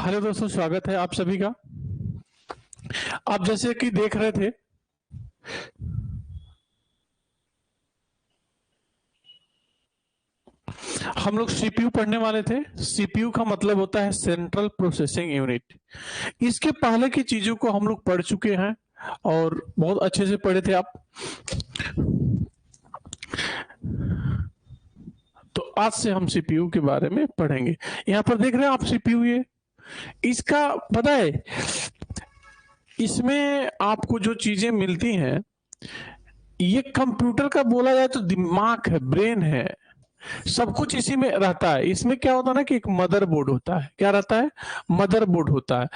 Hello दोस्तों, स्वागत है आप सभी का। आप जैसे कि देख रहे थे, हम लोग सीपीयू पढ़ने वाले थे। सीपीयू का मतलब होता है सेंट्रल प्रोसेसिंग यूनिट। इसके पहले की चीजों को हम लोग पढ़ चुके हैं और बहुत अच्छे से पढ़े थे आप। तो आज से हम सीपीयू के बारे में पढ़ेंगे। यहाँ पर देख रहे हैं आप सीपीयू, ये इसका पता है, इसमें आपको जो चीजें मिलती हैं, ये कंप्यूटर का बोला जाए तो दिमाग है, ब्रेन है। सब कुछ इसी में रहता है। इसमें क्या होता है ना कि एक मदरबोर्ड होता है। क्या रहता है? मदरबोर्ड होता है।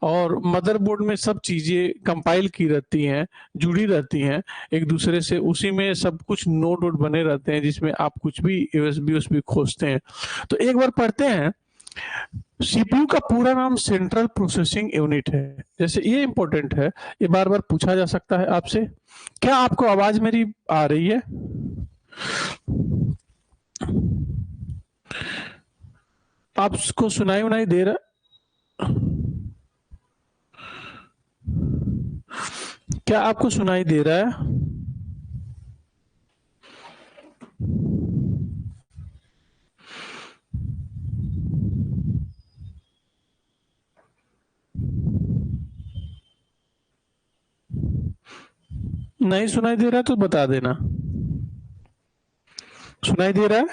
और मदरबोर्ड में सब चीजें कंपाइल की रहती हैं, जुड़ी रहती हैं एक दूसरे से। उसी में सब कुछ नोड वोड बने रहते हैं, जिसमें आप कुछ भी यूएसबी उसबी खोजते हैं। तो एक बार पढ़ते हैं। सीपीयू का पूरा नाम सेंट्रल प्रोसेसिंग यूनिट है। जैसे ये इंपॉर्टेंट है, ये बार बार पूछा जा सकता है आपसे। क्या आपको आवाज मेरी आ रही है? आपको सुनाई उनाई दे रहा? क्या आपको सुनाई दे रहा है? नहीं सुनाई दे रहा तो बता देना। सुनाई दे रहा है?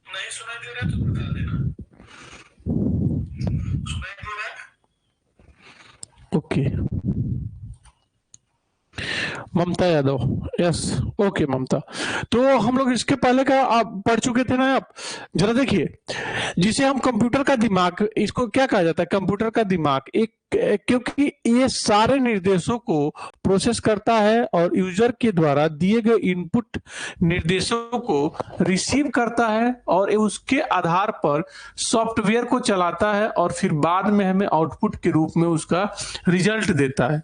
नहीं सुनाई दे रहा तो बता देना। सुनाई दे रहा है? ओके। ममता यादव, यस। ओके ममता। तो हम लोग इसके पहले का आप पढ़ चुके थे ना। आप जरा देखिए, जिसे हम कंप्यूटर का दिमाग, इसको क्या कहा जाता है? कंप्यूटर का दिमाग। एक क्योंकि ये सारे निर्देशों को प्रोसेस करता है और यूजर के द्वारा दिए गए इनपुट निर्देशों को रिसीव करता है और उसके आधार पर सॉफ्टवेयर को चलाता है और फिर बाद में हमें आउटपुट के रूप में उसका रिजल्ट देता है।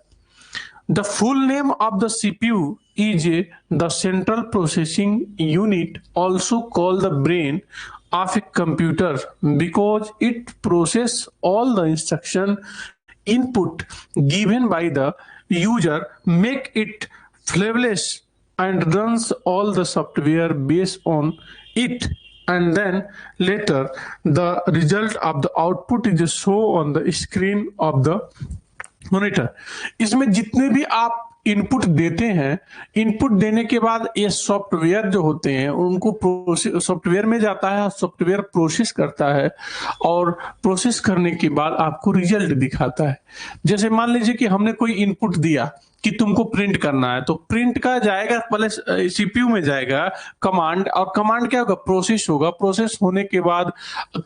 The full name of the CPU is the Central Processing Unit, also called the brain of a computer, because it processes all the instruction input given by the user, make it flawless, and runs all the software based on it. And then later, the result of the output is shown on the screen of the monitor. इसमें जितने भी आप input देते हैं, input देने के बाद ये सॉफ्टवेयर जो होते हैं उनको सॉफ्टवेयर में जाता है, सॉफ्टवेयर प्रोसेस करता है और प्रोसेस करने के बाद आपको रिजल्ट दिखाता है। जैसे मान लीजिए कि हमने कोई इनपुट दिया कि तुमको प्रिंट करना है, तो प्रिंट का जाएगा पहले सीपीयू में जाएगा कमांड, और कमांड क्या होगा? प्रोसेस होगा। प्रोसेस होने के बाद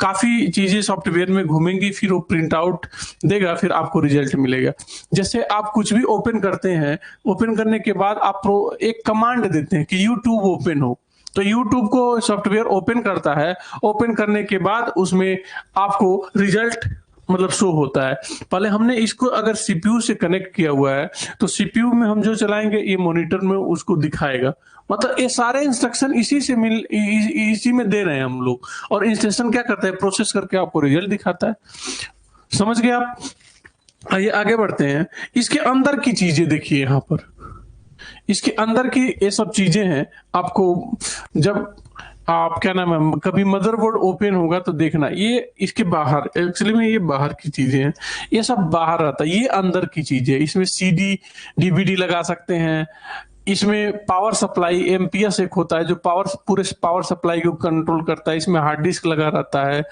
काफी चीजें सॉफ्टवेयर में घूमेंगी, फिर वो प्रिंट आउट देगा, फिर आपको रिजल्ट मिलेगा। जैसे आप कुछ भी ओपन करते हैं, ओपन करने के बाद आप एक कमांड देते हैं कि यूट्यूब ओपन हो, तो यूट्यूब को सॉफ्टवेयर ओपन करता है। ओपन करने के बाद उसमें आपको रिजल्ट मतलब शो होता है। पहले हमने इसको अगर सीपीयू से कनेक्ट किया हुआ है तो सीपीयू में हम जो चलाएंगे ये मॉनिटर में उसको दिखाएगा। मतलब ये सारे इंस्ट्रक्शन इसी से इसी में दे रहे हैं हम लोग, और इंस्ट्रक्शन क्या करता है? प्रोसेस करके आपको रिजल्ट दिखाता है। समझ गए आप? आइए आगे बढ़ते हैं। इसके अंदर की चीजें देखिए। यहाँ पर इसके अंदर की ये सब चीजें हैं। आपको जब आप क्या नाम है कभी मदरबोर्ड ओपन होगा तो देखना, ये इसके बाहर, एक्चुअली में ये बाहर की चीजें हैं, ये सब बाहर रहता है। ये अंदर की चीजें, इसमें सीडी डीवीडी लगा सकते हैं। इसमें पावर सप्लाई एमपीएस एक होता है जो पूरे पावर सप्लाई को कंट्रोल करता है। इसमें हार्ड डिस्क लगा रहता है।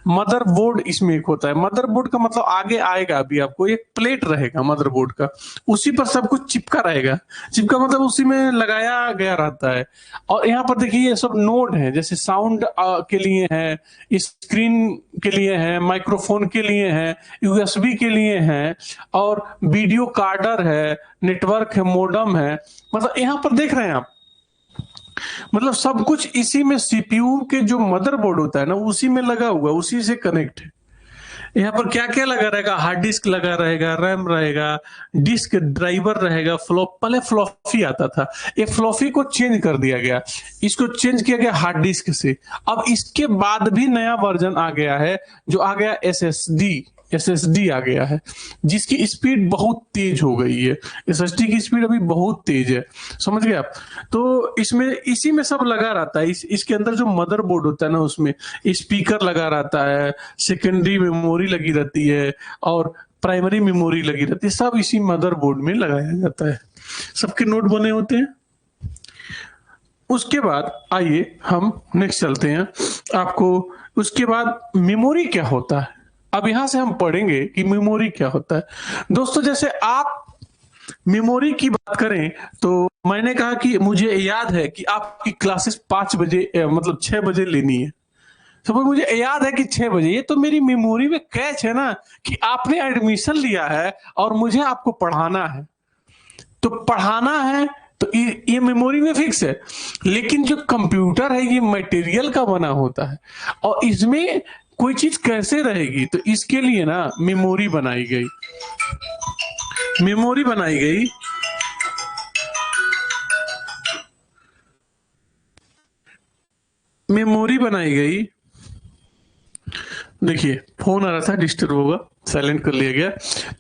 मदरबोर्ड इसमें एक होता है। मदरबोर्ड का मतलब आगे आएगा, अभी आपको एक प्लेट रहेगा मदरबोर्ड का, उसी पर सब कुछ चिपका रहेगा। चिपका मतलब उसी में लगाया गया रहता है। और यहाँ पर देखिए ये सब नोड है, जैसे साउंड के लिए है, स्क्रीन के लिए है, माइक्रोफोन के लिए है, यूएसबी के लिए है, और वीडियो कार्डर है, नेटवर्क है, मोडम है। मतलब यहाँ पर देख रहे हैं आप, मतलब सब कुछ इसी में सीपीयू के जो मदरबोर्ड होता है ना, उसी में लगा हुआ, उसी से कनेक्ट है। यहाँ पर क्या क्या लगा रहेगा, हार्ड डिस्क लगा रहेगा, रैम रहेगा, डिस्क ड्राइवर रहेगा, पहले फ्लॉपी आता था, ये फ्लॉपी को चेंज कर दिया गया, इसको चेंज किया गया हार्ड डिस्क से। अब इसके बाद भी नया वर्जन आ गया है, जो आ गया एसएसडी आ गया है, जिसकी स्पीड बहुत तेज हो गई है। एसएसडी की स्पीड अभी बहुत तेज है, समझ गए आप। तो इसमें इसी में सब लगा रहता है, इसके अंदर जो मदरबोर्ड होता है ना, उसमें स्पीकर लगा रहता है, सेकेंडरी मेमोरी लगी रहती है, और प्राइमरी मेमोरी लगी रहती है, सब इसी मदरबोर्ड में लगाया जाता है। सबके नोट बने होते हैं। उसके बाद आइए हम नेक्स्ट चलते हैं आपको। उसके बाद मेमोरी क्या होता है, अब यहां से हम पढ़ेंगे कि मेमोरी क्या होता है। दोस्तों जैसे आप मेमोरी की बात करें तो मैंने कहा कि मुझे याद है कि आपकी क्लासेस 5 बजे मतलब 6 बजे लेनी है। तो मुझे याद है कि 6 बजे, ये तो मेरी मेमोरी में कैच है ना कि आपने एडमिशन लिया है और मुझे आपको पढ़ाना है, तो पढ़ाना है तो ये मेमोरी में फिक्स है। लेकिन जो कंप्यूटर है ये मटेरियल का बना होता है, और इसमें कोई चीज कैसे रहेगी, तो इसके लिए ना मेमोरी बनाई गई। मेमोरी बनाई गई मेमोरी बनाई गई देखिए फोन आ रहा था, डिस्टर्ब होगा, साइलेंट कर लिया गया।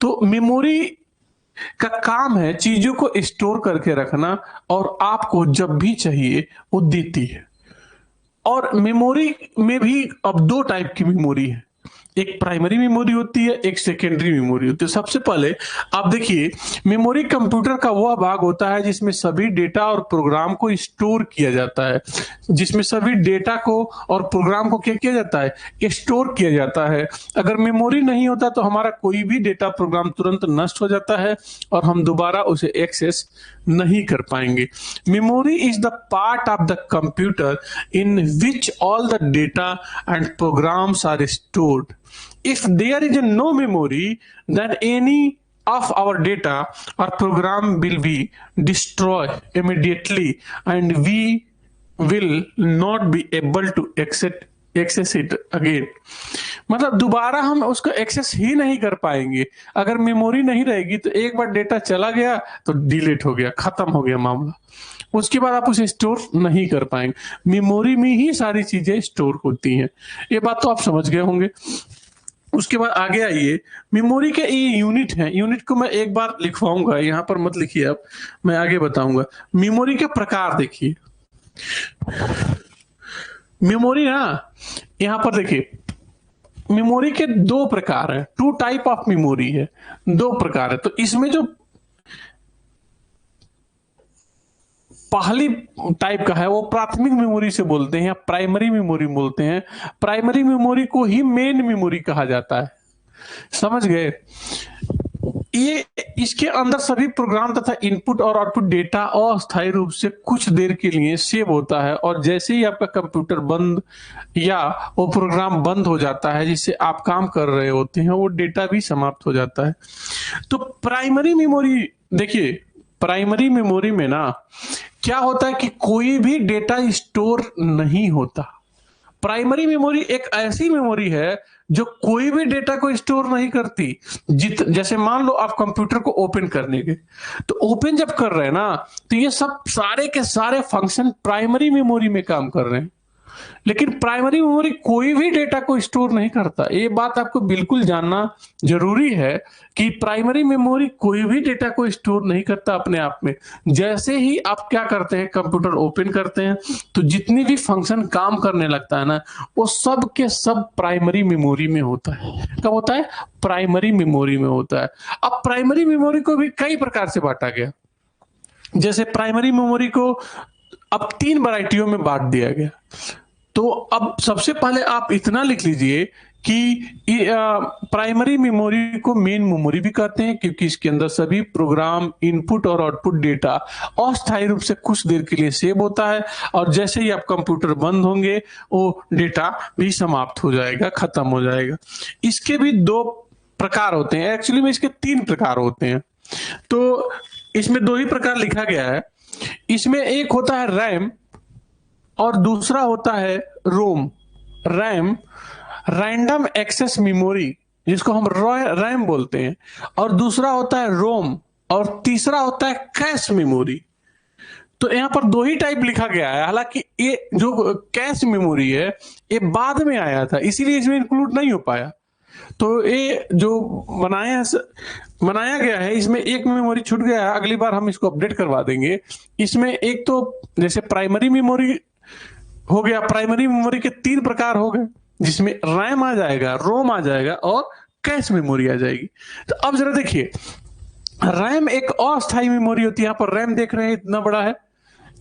तो मेमोरी का काम है चीजों को स्टोर करके रखना, और आपको जब भी चाहिए वो देती है। और मेमोरी में भी अब दो टाइप की मेमोरी है, एक प्राइमरी मेमोरी होती है, एक सेकेंडरी मेमोरी होती है। सबसे पहले आप देखिए, मेमोरी कंप्यूटर का वह भाग होता है जिसमें सभी डेटा और प्रोग्राम को स्टोर किया जाता है, जिसमें सभी डेटा को और प्रोग्राम को क्या किया जाता है, स्टोर किया जाता है। अगर मेमोरी नहीं होता तो हमारा कोई भी डेटा प्रोग्राम तुरंत नष्ट हो जाता है और हम दोबारा उसे एक्सेस नहीं कर पाएंगे। Memory is the part of the computer in which all the data and programs are stored. If there is no memory, then any of our data or program will be destroyed immediately, and we will not be able to access it again। मतलब दोबारा हम उसको access ही नहीं कर पाएंगे। अगर memory नहीं रहेगी तो एक बार डेटा चला गया तो डिलीट हो गया, खत्म हो गया मामला, उसके बाद आप उसे स्टोर नहीं कर पाएंगे। मेमोरी में ही सारी चीजें स्टोर होती हैं, ये बात तो आप समझ गए होंगे। उसके बाद आगे आइए, मेमोरी के ये यूनिट है, यूनिट को मैं एक बार लिखवाऊंगा, यहां पर मत लिखिए आप, मैं आगे बताऊंगा। मेमोरी के प्रकार देखिए, मेमोरी ना यहां पर देखिए, मेमोरी के दो प्रकार है, टू टाइप ऑफ मेमोरी है, दो प्रकार है। तो इसमें जो पहली टाइप का है वो प्राथमिक मेमोरी से बोलते हैं या प्राइमरी मेमोरी बोलते हैं। प्राइमरी मेमोरी को ही मेन मेमोरी कहा जाता है, समझ गए। ये इसके अंदर सभी प्रोग्राम तथा इनपुट और आउटपुट डेटा अस्थायी रूप से कुछ देर के लिए सेव होता है, और जैसे ही आपका कंप्यूटर बंद या वो प्रोग्राम बंद हो जाता है जिससे आप काम कर रहे होते हैं, वो डेटा भी समाप्त हो जाता है। तो प्राइमरी मेमोरी देखिए, प्राइमरी मेमोरी में ना क्या होता है कि कोई भी डेटा स्टोर नहीं होता। प्राइमरी मेमोरी एक ऐसी मेमोरी है जो कोई भी डेटा को स्टोर नहीं करती। जैसे मान लो आप कंप्यूटर को ओपन करने के, तो ओपन जब कर रहे हैं ना, तो ये सब सारे के सारे फंक्शन प्राइमरी मेमोरी में काम कर रहे हैं। लेकिन प्राइमरी मेमोरी कोई भी डेटा को स्टोर नहीं करता, ये बात आपको बिल्कुल जानना जरूरी है कि प्राइमरी मेमोरी कोई भी डेटा को स्टोर नहीं करता अपने आप में। जैसे ही आप क्या करते हैं, कंप्यूटर ओपन करते हैं, तो जितनी भी फंक्शन काम करने लगता है ना, वो सब के सब प्राइमरी मेमोरी में होता है। कब होता है? प्राइमरी मेमोरी में होता है। अब प्राइमरी मेमोरी को भी कई प्रकार से बांटा गया। जैसे प्राइमरी मेमोरी को अब 3 वैरायटियों में बांट दिया गया। तो अब सबसे पहले आप इतना लिख लीजिए कि प्राइमरी मेमोरी को मेन मेमोरी भी कहते हैं, क्योंकि इसके अंदर सभी प्रोग्राम, इनपुट और आउटपुट डेटा अस्थायी रूप से कुछ देर के लिए सेव होता है, और जैसे ही आप कंप्यूटर बंद होंगे वो डेटा भी समाप्त हो जाएगा, खत्म हो जाएगा। इसके भी 2 प्रकार होते हैं, एक्चुअली में इसके 3 प्रकार होते हैं। तो इसमें 2 ही प्रकार लिखा गया है। इसमें एक होता है रैम और दूसरा होता है रोम। रैम रैंडम एक्सेस मेमोरी, जिसको हम रैम बोलते हैं, और दूसरा होता है रोम, और तीसरा होता है कैश मेमोरी। तो यहाँ पर दो ही टाइप लिखा गया है, हालांकि ये जो कैश मेमोरी है ये बाद में आया था, इसीलिए इसमें इंक्लूड नहीं हो पाया। तो ये जो बनाया गया है, इसमें एक मेमोरी छूट गया है, अगली बार हम इसको अपडेट करवा देंगे। इसमें एक तो जैसे प्राइमरी मेमोरी हो गया, प्राइमरी मेमोरी के 3 प्रकार हो गए, जिसमें रैम आ जाएगा, रोम आ जाएगा और कैश मेमोरी आ जाएगी। तो अब जरा देखिए, रैम एक अस्थायी मेमोरी होती है। यहाँ पर रैम देख रहे हैं, इतना बड़ा है,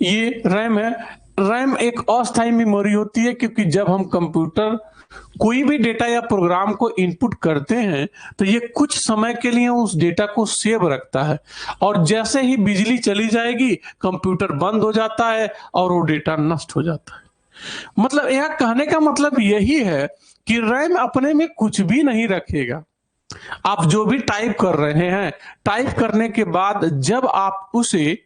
ये रैम है। रैम एक अस्थायी मेमोरी होती है, क्योंकि जब हम कंप्यूटर कोई भी डेटा या प्रोग्राम को इनपुट करते हैं तो ये कुछ समय के लिए उस डेटा को सेव रखता है, और जैसे ही बिजली चली जाएगी कंप्यूटर बंद हो जाता है और वो डेटा नष्ट हो जाता है। मतलब यह कहने का मतलब यही है कि रैम अपने में कुछ भी नहीं रखेगा। आप जो भी टाइप कर रहे हैं, टाइप करने के बाद जब आप उसे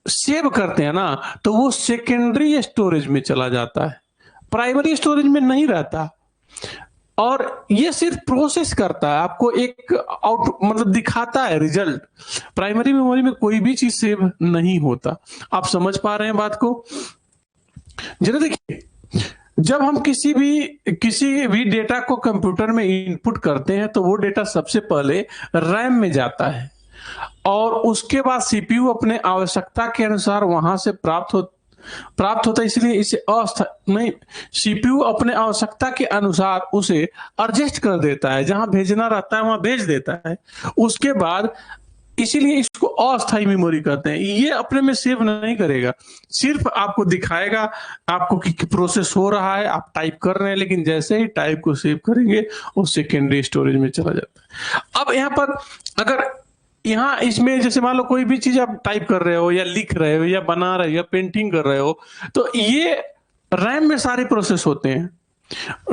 सेव करते हैं ना, तो वो सेकेंडरी स्टोरेज में चला जाता है, प्राइमरी स्टोरेज में नहीं रहता। और ये सिर्फ प्रोसेस करता है, आपको एक मतलब दिखाता है रिजल्ट। प्राइमरी मेमोरी में कोई भी चीज सेव नहीं होता। आप समझ पा रहे हैं बात को? जरा देखिए, जब हम किसी भी डेटा को कंप्यूटर में इनपुट करते हैं तो वो डेटा सबसे पहले रैम में जाता है, और उसके बाद सीपीयू अपने आवश्यकता के अनुसार वहां से प्राप्त होता है। इसलिए इसे नहीं, सीपीयू अपने आवश्यकता के अनुसार उसे एडजस्ट कर देता है, जहां भेजना रहता है वहां भेज देता है। उसके बाद इसीलिए इसको अस्थायी मेमोरी कहते हैं। ये अपने में सेव नहीं करेगा, सिर्फ आपको दिखाएगा आपको कि प्रोसेस हो रहा है, आप टाइप कर रहे हैं, लेकिन जैसे ही टाइप को सेव करेंगे वो सेकेंडरी स्टोरेज में चला जाता है। अब यहाँ पर अगर यहाँ इसमें जैसे मान लो कोई भी चीज आप टाइप कर रहे हो या लिख रहे हो या बना रहे हो या पेंटिंग कर रहे हो, तो ये रैम में सारे प्रोसेस होते हैं।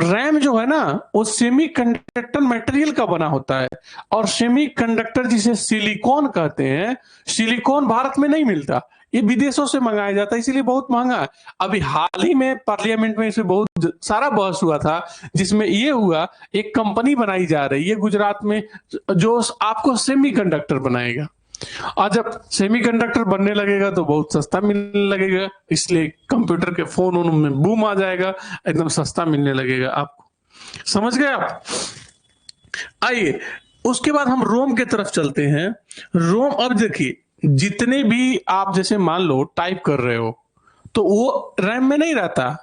रैम जो है ना, वो सेमी कंडक्टर मटेरियल का बना होता है, और सेमी कंडक्टर जिसे सिलिकॉन कहते हैं, सिलिकॉन भारत में नहीं मिलता, ये विदेशों से मंगाया जाता है, इसीलिए बहुत महंगा है। अभी हाल ही में पार्लियामेंट में इसे बहुत सारा बहस हुआ था, जिसमें ये हुआ एक कंपनी बनाई जा रही है गुजरात में जो आपको सेमी कंडक्टर बनाएगा, और जब सेमीकंडक्टर बनने लगेगा तो बहुत सस्ता मिलने लगेगा, इसलिए कंप्यूटर के फोन में बूम आ जाएगा, एकदम सस्ता मिलने लगेगा आपको। समझ गए आप? आइए उसके बाद हम रोम के तरफ चलते हैं। रोम, अब देखिए, जितने भी आप जैसे मान लो टाइप कर रहे हो तो वो रैम में नहीं रहता,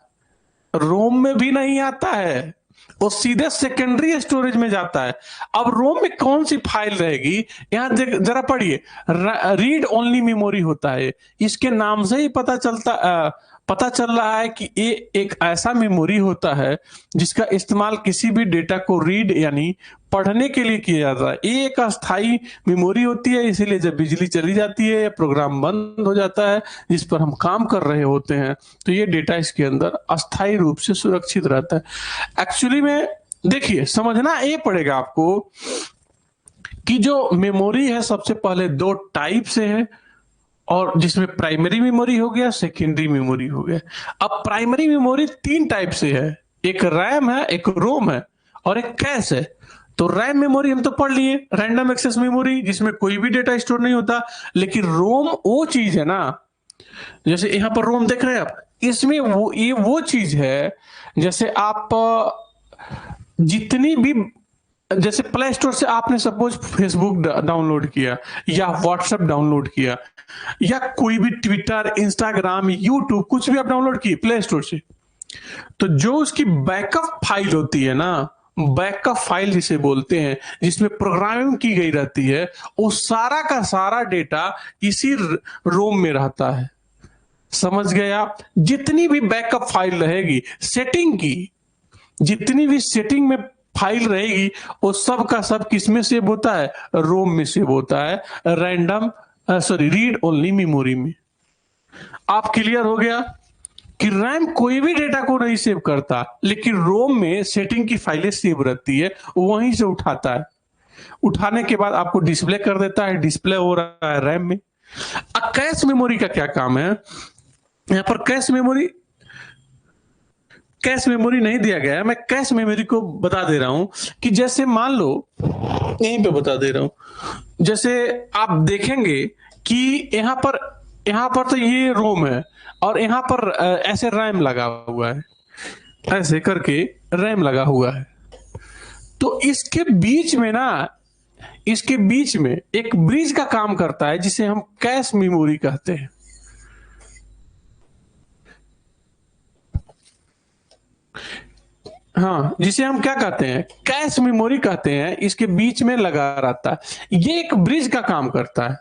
रोम में भी नहीं आता है, वो सीधे सेकेंडरी स्टोरेज में जाता है। अब रोम में कौन सी फाइल रहेगी, यहां जरा पढ़िए, रीड ओनली मेमोरी होता है। इसके नाम से ही पता चल रहा है कि ये एक ऐसा मेमोरी होता है जिसका इस्तेमाल किसी भी डेटा को रीड यानी पढ़ने के लिए किया जाता है। ये एक अस्थाई मेमोरी होती है, इसीलिए जब बिजली चली जाती है या प्रोग्राम बंद हो जाता है जिस पर हम काम कर रहे होते हैं, तो ये डेटा इसके अंदर अस्थाई रूप से सुरक्षित रहता है। एक्चुअली में देखिए, समझना ये पड़ेगा आपको कि जो मेमोरी है सबसे पहले 2 टाइप से है, और जिसमें प्राइमरी मेमोरी हो गया, सेकेंडरी मेमोरी हो गया। अब प्राइमरी मेमोरी 3 टाइप से है, एक रैम है, एक रोम है, और एक कैश है। तो रैम मेमोरी हम तो पढ़ लिए, रैंडम एक्सेस मेमोरी, जिसमें कोई भी डेटा स्टोर नहीं होता। लेकिन रोम वो चीज है ना, जैसे यहां पर रोम देख रहे हैं आप, इसमें वो चीज है, जैसे आप जितनी भी, जैसे प्ले स्टोर से आपने सपोज फेसबुक डाउनलोड किया या व्हाट्सएप डाउनलोड किया या कोई भी ट्विटर, इंस्टाग्राम, यूट्यूब, कुछ भी आप डाउनलोड किए प्ले स्टोर से, तो जो उसकी बैकअप फाइल होती है ना, बैकअप फाइल जिसे बोलते हैं, जिसमें प्रोग्रामिंग की गई रहती है, वो सारा का सारा डेटा इसी रोम में रहता है। समझ गए आप? जितनी भी बैकअप फाइल रहेगी, सेटिंग की जितनी भी सेटिंग में फाइल रहेगी, वो सब का सब किस में सेव होता है? रोम में सेव होता है, रीड ओनली मेमोरी में। आप क्लियर हो गया कि रैम कोई भी डेटा को नहीं सेव करता, लेकिन रोम में सेटिंग की फाइलें सेव रहती है, वहीं से उठाता है, उठाने के बाद आपको डिस्प्ले कर देता है, डिस्प्ले हो रहा है रैम में। अब कैश मेमोरी का क्या काम है? यहां पर कैश मेमोरी कैश मेमोरी नहीं दिया गया है, मैं कैश मेमोरी को बता दे रहा हूं कि जैसे मान लो, यहीं पे बता दे रहा हूं, जैसे आप देखेंगे कि यहाँ पर तो ये रोम है और यहाँ पर ऐसे रैम लगा हुआ है, ऐसे करके रैम लगा हुआ है। तो इसके बीच में एक ब्रिज का काम करता है जिसे हम कैश मेमोरी कहते हैं। हाँ, जिसे हम क्या कहते हैं, कैश मेमोरी कहते हैं। इसके बीच में लगा रहता है, ये एक ब्रिज का काम करता है।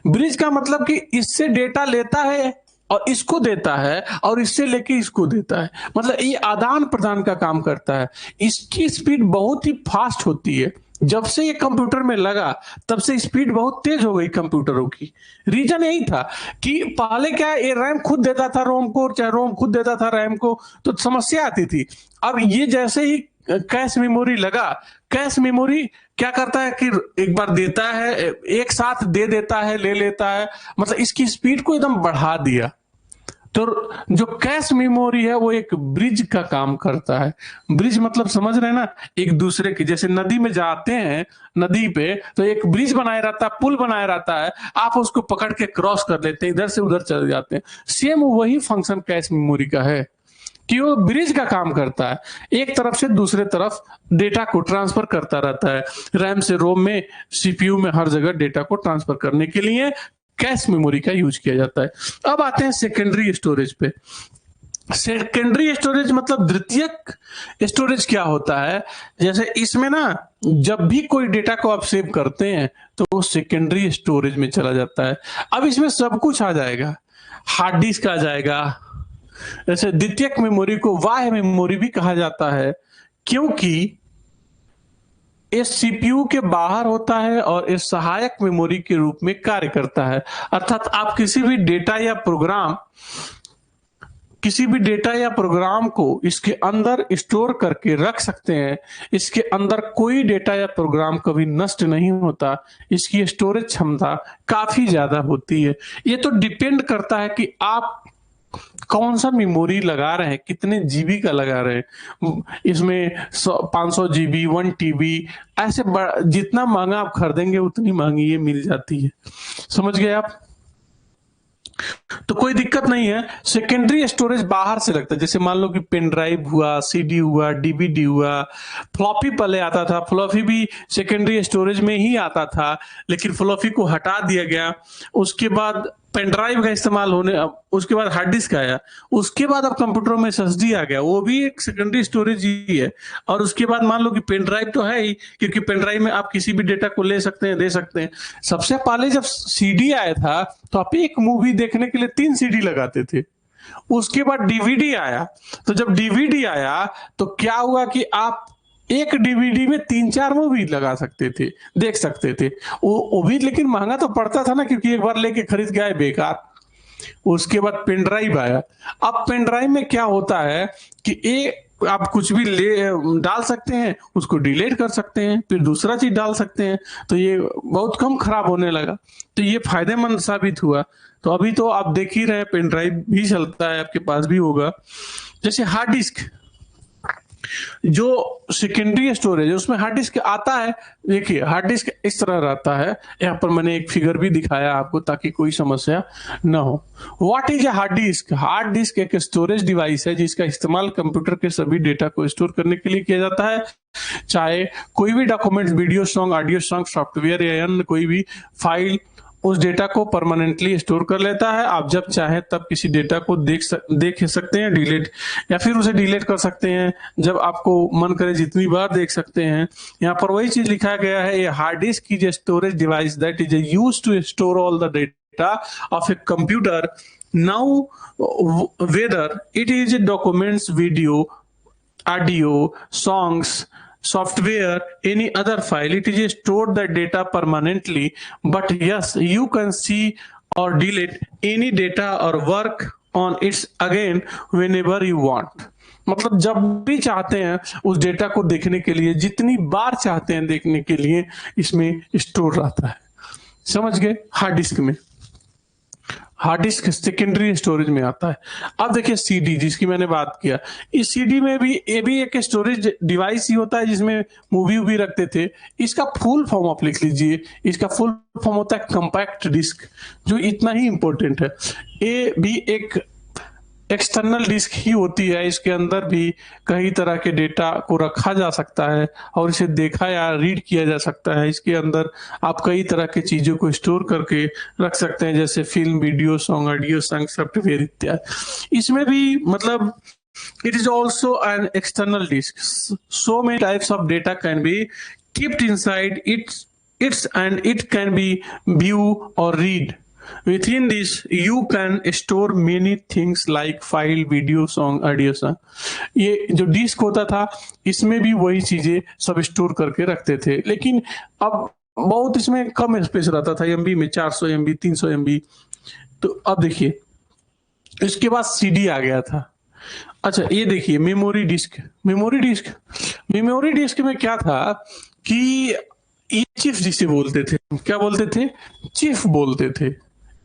ब्रिज का मतलब कि इससे डेटा लेता है और इसको देता है और इससे लेके इसको देता है, मतलब ये आदान प्रदान का काम करता है। इसकी स्पीड बहुत ही फास्ट होती है। जब से ये कंप्यूटर में लगा तब से स्पीड बहुत तेज हो गई कंप्यूटरों की। रीजन यही था कि पहले क्या है, ये रैम खुद देता था रोम को, चाहे रोम खुद देता था रैम को, तो समस्या आती थी। अब ये जैसे ही कैश मेमोरी लगा, कैश मेमोरी क्या करता है कि एक बार देता है, एक साथ दे देता है, ले लेता है, मतलब इसकी स्पीड को एकदम बढ़ा दिया। तो जो कैश मेमोरी है वो एक ब्रिज का काम करता है। ब्रिज मतलब समझ रहे हैं ना, एक दूसरे की, जैसे नदी में जाते हैं, नदी पे तो एक ब्रिज बनाया रहता है, पुल बनाया रहता है, आप उसको पकड़ के क्रॉस कर लेते हैं, इधर से उधर चले जाते हैं। सेम वही फंक्शन कैश मेमोरी का है कि वो ब्रिज का काम करता है, एक तरफ से दूसरे तरफ डेटा को ट्रांसफर करता रहता है। रैम से रोम में, सीपीयू में, हर जगह डेटा को ट्रांसफर करने के लिए कैश मेमोरी का यूज किया जाता है। अब आते हैं सेकेंडरी स्टोरेज पे। सेकेंडरी स्टोरेज मतलब द्वितीयक स्टोरेज क्या होता है, जैसे इसमें ना जब भी कोई डेटा को आप सेव करते हैं तो वो सेकेंडरी स्टोरेज में चला जाता है। अब इसमें सब कुछ आ जाएगा, हार्ड डिस्क आ जाएगा। जैसे द्वितीयक मेमोरी को बाह्य मेमोरी भी कहा जाता है, क्योंकि इस सीपीयू के बाहर होता है और इस सहायक मेमोरी के रूप में कार्य करता है। अर्थात आप किसी भी डेटा या प्रोग्राम को इसके अंदर स्टोर करके रख सकते हैं। इसके अंदर कोई डेटा या प्रोग्राम कभी नष्ट नहीं होता। इसकी स्टोरेज क्षमता काफी ज्यादा होती है। ये तो डिपेंड करता है कि आप कौन सा मेमोरी लगा रहे हैं, कितने जीबी का लगा रहे हैं। इसमें 500 जीबी, 1 टीबी, ऐसे जितना महंगा आप खरीदेंगे उतनी महंगी ये मिल जाती है। समझ गए आप? तो कोई दिक्कत नहीं है। सेकेंडरी स्टोरेज बाहर से लगता है, जैसे मान लो कि पेन ड्राइव हुआ, सीडी हुआ, डीवीडी हुआ, फ्लॉपी पहले आता था। फ्लॉपी भी सेकेंडरी स्टोरेज में ही आता था, लेकिन फ्लॉपी को हटा दिया गया। उसके बाद पेन ड्राइव का इस्तेमाल होने, उसके बाद हार्ड डिस्क आया, उसके बाद अब कंप्यूटरों में एसएसडी आ गया, वो भी एक सेकेंडरी स्टोरेज ही है। और उसके बाद मान लो कि पेन ड्राइव तो है ही, क्योंकि पेन ड्राइव में आप किसी भी डेटा को ले सकते हैं, दे सकते हैं। सबसे पहले जब सीडी आया था तो आप एक मूवी देखने के लिए 3 सीडी लगाते थे। उसके बाद डीवीडी आया, तो जब डीवीडी आया तो क्या हुआ कि आप एक डीवीडी में 3-4 मूवी लगा सकते थे, देख सकते थे। वो भी लेकिन महंगा तो पड़ता था ना, क्योंकि एक बार लेके खरीद के आए बेकार। उसके बाद पेन ड्राइव आया। अब पेन ड्राइव में क्या होता है कि आप कुछ भी डाल सकते हैं, उसको डिलीट कर सकते हैं, फिर दूसरा चीज डाल सकते हैं, तो ये बहुत कम खराब होने लगा। तो ये फायदेमंद साबित हुआ। तो अभी तो आप देख ही रहे, पेन ड्राइव भी चलता है, आपके पास भी होगा। जैसे हार्ड डिस्क, जो सेकेंडरी स्टोरेज है उसमें हार्ड डिस्क आता है। देखिए हार्ड डिस्क इस तरह रहता है, यहाँ पर मैंने एक फिगर भी दिखाया आपको ताकि कोई समस्या ना हो। What is a hard disk? Hard disk एक स्टोरेज डिवाइस है जिसका इस्तेमाल कंप्यूटर के सभी डेटा को स्टोर करने के लिए किया जाता है। चाहे कोई भी document, video song, audio song, software या अन्य कोई भी फाइल उस डेटा को परमानेंटली स्टोर कर लेता है। आप जब चाहे तब किसी डेटा को देख सकते हैं, डिलीट या फिर उसे डिलीट कर सकते हैं, जब आपको मन करे जितनी बार देख सकते हैं। यहाँ पर वही चीज लिखा गया है, ये hard disk is a storage device that is used to store all the data of a computer. Now whether it is a documents, video, audio, songs, software, any other file, it is stored the data permanently. But yes, you can see or delete any data or work on it again whenever you want. मतलब जब भी चाहते हैं उस data को देखने के लिए, जितनी बार चाहते हैं देखने के लिए, इसमें स्टोर रहता है। समझ गए? हार्ड डिस्क में। हार्ड डिस्क सेकेंडरी स्टोरेज में आता है। अब देखिए सीडी जिसकी मैंने बात किया, इस सीडी में भी ये भी एक स्टोरेज डिवाइस ही होता है जिसमें मूवी वूवी रखते थे। इसका फुल फॉर्म आप लिख लीजिए, इसका फुल फॉर्म होता है कंपैक्ट डिस्क, जो इतना ही इंपॉर्टेंट है। ये भी एक एक्सटर्नल डिस्क ही होती है, इसके अंदर भी कई तरह के डेटा को रखा जा सकता है और इसे देखा या रीड किया जा सकता है। इसके अंदर आप कई तरह की चीजों को स्टोर करके रख सकते हैं, जैसे film, video, song, audio, software इत्यादि। इसमें भी मतलब it is also an external disk. So many types of data can be kept inside its and it can be view or read. Within this, you can store many things like file, video, song, audio song. ये जो disc होता था इसमें भी वही चीजें सब store करके रखते थे, लेकिन अब बहुत इसमें कम स्पेस रहता था, एमबी में 400 एमबी, 300 एमबी। तो अब देखिए इसके बाद सीडी आ गया था। अच्छा ये देखिए मेमोरी डिस्क। मेमोरी डिस्क में क्या था कि ये चिप जिसे बोलते थे, क्या बोलते थे, चिप बोलते थे।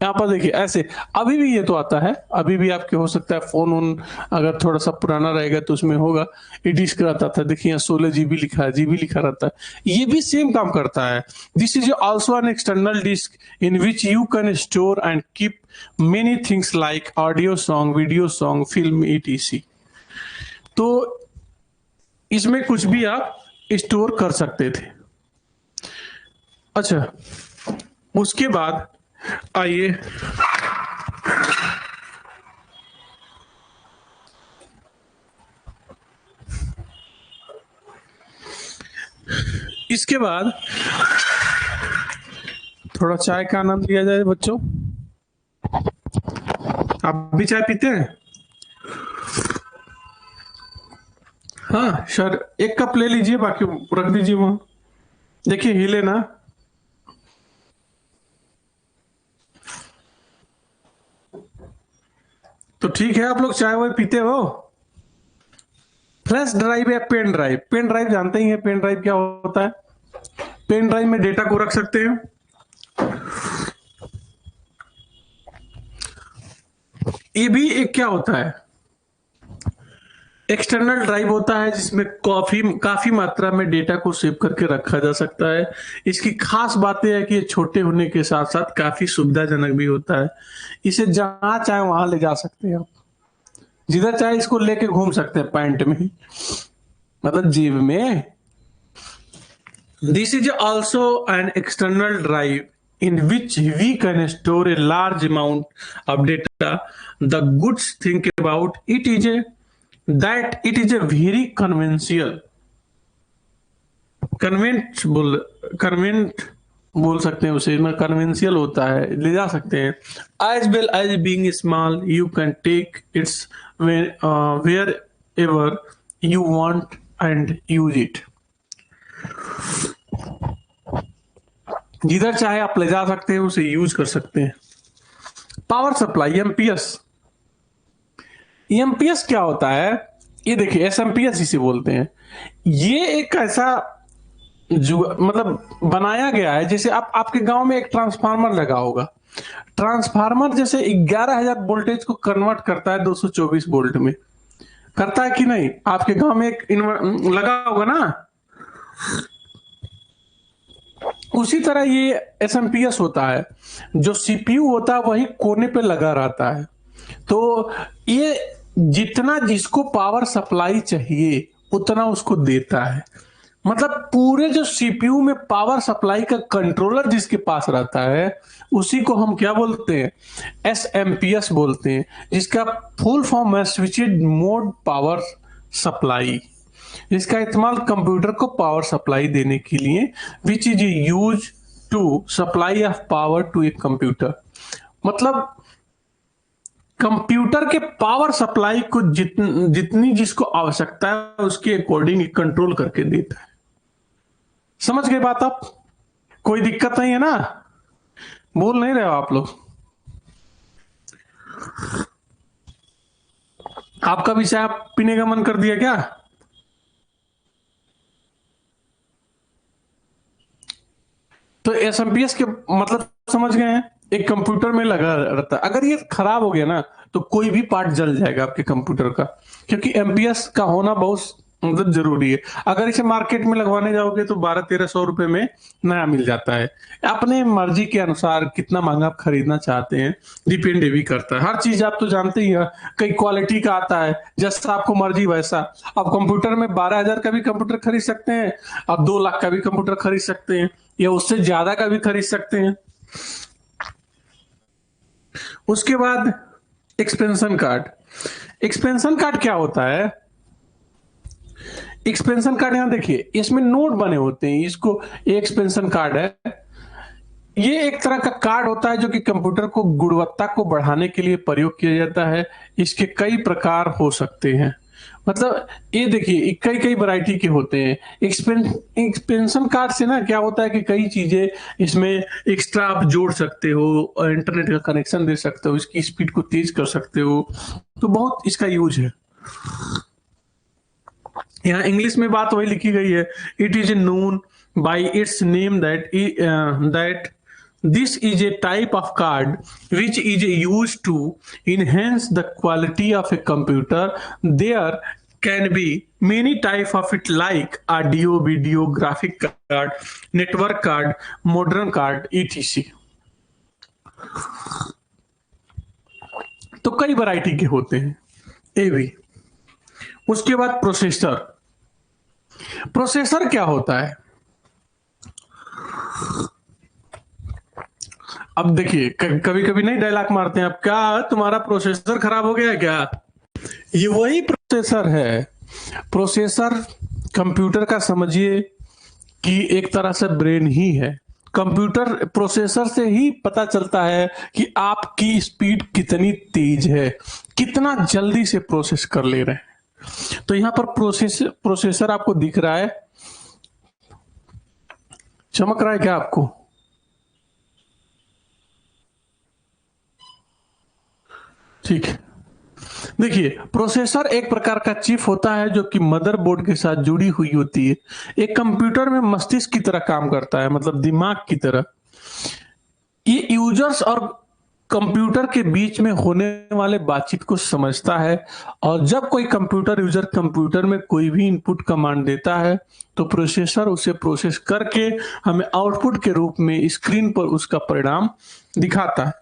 यहाँ पर देखिए ऐसे अभी भी ये तो आता है, अभी भी आपके हो सकता है फोन उन अगर थोड़ा सा पुराना रहेगा तो उसमें होगा, ये डिस्क रहता था। देखिए यहाँ 16 GB लिखा है, जीबी लिखा रहता है। ये भी सेम काम करता है। This is also an external disk in which you can store and keep many things like audio song, video song, film ETC. तो इसमें कुछ भी आप स्टोर कर सकते थे। अच्छा उसके बाद आइए इसके बाद थोड़ा चाय का आनंद लिया जाए बच्चों। आप भी चाय पीते हैं? हाँ सर, एक कप ले लीजिए, बाकी रख दीजिए वहां। देखिए हिले ना। तो ठीक है, आप लोग चाय वाय पीते हो। फ्लैश ड्राइव या पेन ड्राइव, पेन ड्राइव जानते ही हैं पेन ड्राइव क्या होता है। पेन ड्राइव में डेटा को रख सकते हैं। ये भी एक क्या होता है, एक्सटर्नल ड्राइव होता है जिसमें काफी मात्रा में डेटा को सेव करके रखा जा सकता है। इसकी खास बात यह है कि ये छोटे होने के साथ साथ काफी सुविधाजनक भी होता है। इसे जहां चाहे वहां ले जा सकते हैं आप, जिधर चाहे इसको लेके घूम सकते हैं, पैंट में, मतलब जेब में। This is also an external drive in which we can store a large amount of data. The good thing about it is that it is a very convent बोल सकते हैं उसे ना, कन्वेंशियल होता है, ले जा सकते हैं। As well as being small you can take its where ever you want and use it. जिधर चाहे आप ले जा सकते हैं, उसे यूज कर सकते हैं। Power supply MPS. एमपीएस क्या होता है, ये देखिए एसएमपीएस जिसे बोलते हैं। ये एक ऐसा जो मतलब बनाया गया है, जैसे आपके गांव में एक ट्रांसफार्मर लगा होगा। ट्रांसफार्मर जैसे 11,000 वोल्टेज को कन्वर्ट करता है 224 वोल्ट में, करता है कि नहीं? आपके गांव में एक लगा होगा ना। उसी तरह ये एसएमपीएस होता है, जो सीपीयू होता है वही कोने पे लगा रहता है। तो ये जितना जिसको पावर सप्लाई चाहिए उतना उसको देता है। मतलब पूरे जो सीपीयू में पावर सप्लाई का कंट्रोलर जिसके पास रहता है उसी को हम क्या बोलते हैं, एसएमपीएस बोलते हैं, जिसका फुल फॉर्म है स्विचड मोड पावर सप्लाई, जिसका इस्तेमाल कंप्यूटर को पावर सप्लाई देने के लिए, which is use to supply of power to a computer. मतलब कंप्यूटर के पावर सप्लाई को जितनी जिसको आवश्यकता है उसके अकॉर्डिंग कंट्रोल करके देता है। समझ गए बात आप? कोई दिक्कत नहीं है ना? बोल नहीं रहे हो आप लोग? आपका भी चाय पीने का मन कर दिया क्या? तो एसएमपीएस के मतलब समझ गए हैं। एक कंप्यूटर में लगा रहता है। अगर ये खराब हो गया ना तो कोई भी पार्ट जल जाएगा आपके कंप्यूटर का, क्योंकि एमपीएस का होना बहुत मतलब जरूरी है। अगर इसे मार्केट में लगवाने जाओगे तो 1200-1300 रुपए में नया मिल जाता है। अपने मर्जी के अनुसार कितना महंगा आप खरीदना चाहते हैं डिपेंड भी करता है। हर चीज आप तो जानते ही हैं, कई क्वालिटी का आता है, जैसा आपको मर्जी वैसा। आप कंप्यूटर में 12,000 का भी कंप्यूटर खरीद सकते हैं, आप 2 लाख का भी कंप्यूटर खरीद सकते हैं, या उससे ज्यादा का भी खरीद सकते हैं। उसके बाद एक्सपेंशन कार्ड। एक्सपेंशन कार्ड क्या होता है? एक्सपेंशन कार्ड यहां देखिए, इसमें नोट बने होते हैं, इसको ये एक्सपेंशन कार्ड है। ये एक तरह का कार्ड होता है जो कि कंप्यूटर को गुणवत्ता को बढ़ाने के लिए प्रयोग किया जाता है। इसके कई प्रकार हो सकते हैं, मतलब ये देखिए कई कई वैरायटी के होते हैं। एक्सपेंशन कार्ड से ना क्या होता है कि कई चीजें इसमें एक्स्ट्रा आप जोड़ सकते हो, इंटरनेट का कनेक्शन दे सकते हो, इसकी स्पीड को तेज कर सकते हो, तो बहुत इसका यूज है। यहाँ इंग्लिश में बात वही लिखी गई है, it is known by its name that this is a type of card which is use to enhance the quality of a computer. There can be many type of it like audio, video, graphic card, network card, modern card, etc. तो कई variety के होते हैं ये भी। उसके बाद processor. Processor क्या होता है? अब देखिए कभी कभी नहीं डायलॉग मारते हैं, अब क्या तुम्हारा प्रोसेसर खराब हो गया है क्या? ये वही प्रोसेसर है। प्रोसेसर कंप्यूटर का समझिए कि एक तरह से ब्रेन ही है। कंप्यूटर प्रोसेसर से ही पता चलता है कि आपकी स्पीड कितनी तेज है, कितना जल्दी से प्रोसेस कर ले रहे हैं। तो यहां पर प्रोसेसर आपको दिख रहा है, चमक रहा है क्या आपको? ठीक है, देखिए प्रोसेसर एक प्रकार का चिप होता है जो कि मदरबोर्ड के साथ जुड़ी हुई होती है। एक कंप्यूटर में मस्तिष्क की तरह काम करता है, मतलब दिमाग की तरह। ये यूजर्स और कंप्यूटर के बीच में होने वाले बातचीत को समझता है, और जब कोई कंप्यूटर यूजर कंप्यूटर में कोई भी इनपुट कमांड देता है तो प्रोसेसर उसे प्रोसेस करके हमें आउटपुट के रूप में स्क्रीन पर उसका परिणाम दिखाता है।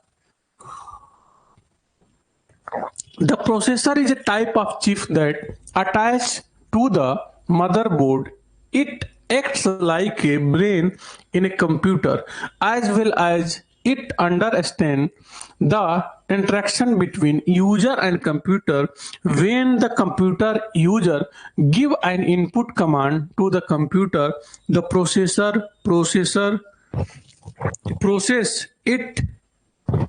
The processor is a type of chip that attached to the motherboard. It acts like a brain in a computer, as well as it understands the interaction between user and computer. When the computer user give an input command to the computer, the processor process it।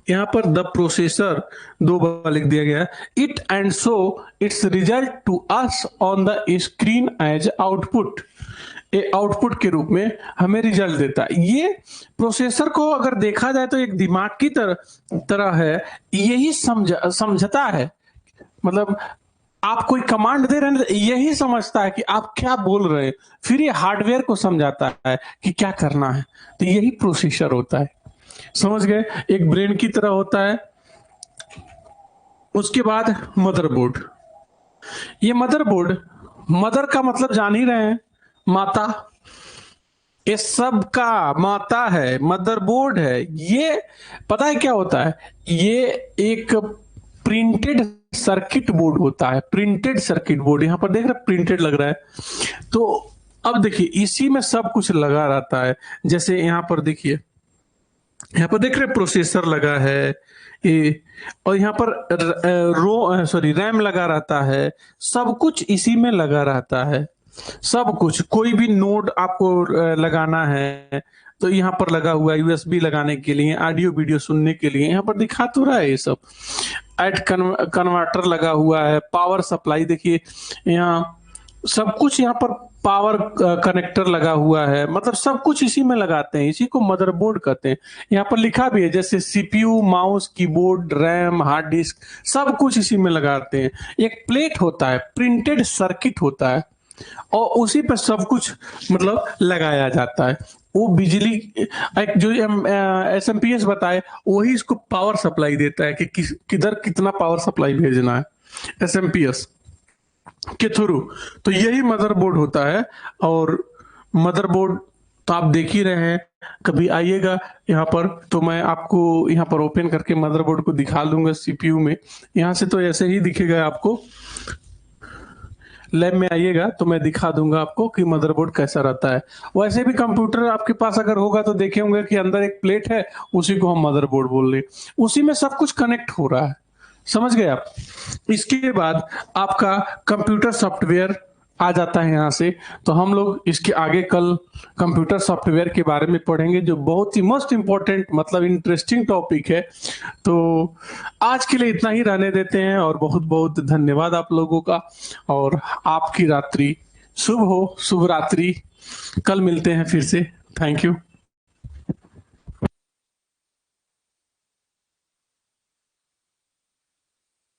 यहाँ पर the processor 2 बार लिख दिया गया, it and so its result to us on the screen as output. A output के रूप में हमें result देता है। ये प्रोसेसर को अगर देखा जाए तो एक दिमाग की तरह है, यही समझता है, मतलब आप कोई कमांड दे रहे हैं यही समझता है कि आप क्या बोल रहे हैं, फिर ये हार्डवेयर को समझाता है कि क्या करना है। तो यही प्रोसेसर होता है, समझ गए? एक ब्रेन की तरह होता है। उसके बाद मदरबोर्ड। ये मदरबोर्ड, मदर का मतलब जान ही रहे हैं, माता। ये सब का माता है, मदरबोर्ड है। ये पता है क्या होता है? ये एक प्रिंटेड सर्किट बोर्ड होता है, प्रिंटेड सर्किट बोर्ड। यहां पर देख रहे प्रिंटेड लग रहा है। तो अब देखिए इसी में सब कुछ लगा रहता है। जैसे यहां पर देखिए, यहाँ पर देख रहे प्रोसेसर लगा है ये, और यहाँ पर रैम लगा रहता है। सब कुछ इसी में लगा रहता है, सब कुछ। कोई भी नोड आपको लगाना है तो यहाँ पर लगा हुआ है, यूएसबी लगाने के लिए, ऑडियो वीडियो सुनने के लिए, यहाँ पर दिखा तो रहा है ये सब। एड कन्वर्टर लगा हुआ है, पावर सप्लाई देखिए यहाँ, सब कुछ यहाँ पर पावर कनेक्टर लगा हुआ है, मतलब सब कुछ इसी में लगाते हैं। इसी को मदरबोर्ड कहते हैं। यहाँ पर लिखा भी है जैसे CPU, mouse, keyboard, RAM, hard disk, सब कुछ इसी में लगाते हैं। एक प्लेट होता है, प्रिंटेड सर्किट होता है, और उसी पर सब कुछ मतलब लगाया जाता है। वो बिजली एक जो एसएमपीएस बताए वही इसको पावर सप्लाई देता है कि किधर कितना पावर सप्लाई भेजना है एसएमपीएस के थ्रू। तो यही मदरबोर्ड होता है। और मदरबोर्ड तो आप देख ही रहे हैं, कभी आइएगा यहाँ पर तो मैं आपको यहाँ पर ओपन करके मदरबोर्ड को दिखा दूंगा सीपीयू में। यहाँ से तो ऐसे ही दिखेगा आपको, लैब में आइएगा तो मैं दिखा दूंगा आपको कि मदरबोर्ड कैसा रहता है। वैसे भी कंप्यूटर आपके पास अगर होगा तो देखे होंगे कि अंदर एक प्लेट है, उसी को हम मदरबोर्ड बोल रहे, उसी में सब कुछ कनेक्ट हो रहा है। समझ गए आप। इसके बाद आपका कंप्यूटर सॉफ्टवेयर आ जाता है यहाँ से। तो हम लोग इसके आगे कल कंप्यूटर सॉफ्टवेयर के बारे में पढ़ेंगे, जो बहुत ही मोस्ट इंपॉर्टेंट मतलब इंटरेस्टिंग टॉपिक है। तो आज के लिए इतना ही रहने देते हैं, और बहुत बहुत धन्यवाद आप लोगों का। और आपकी रात्रि शुभ हो, शुभ रात्रि। कल मिलते हैं फिर से। Thank you.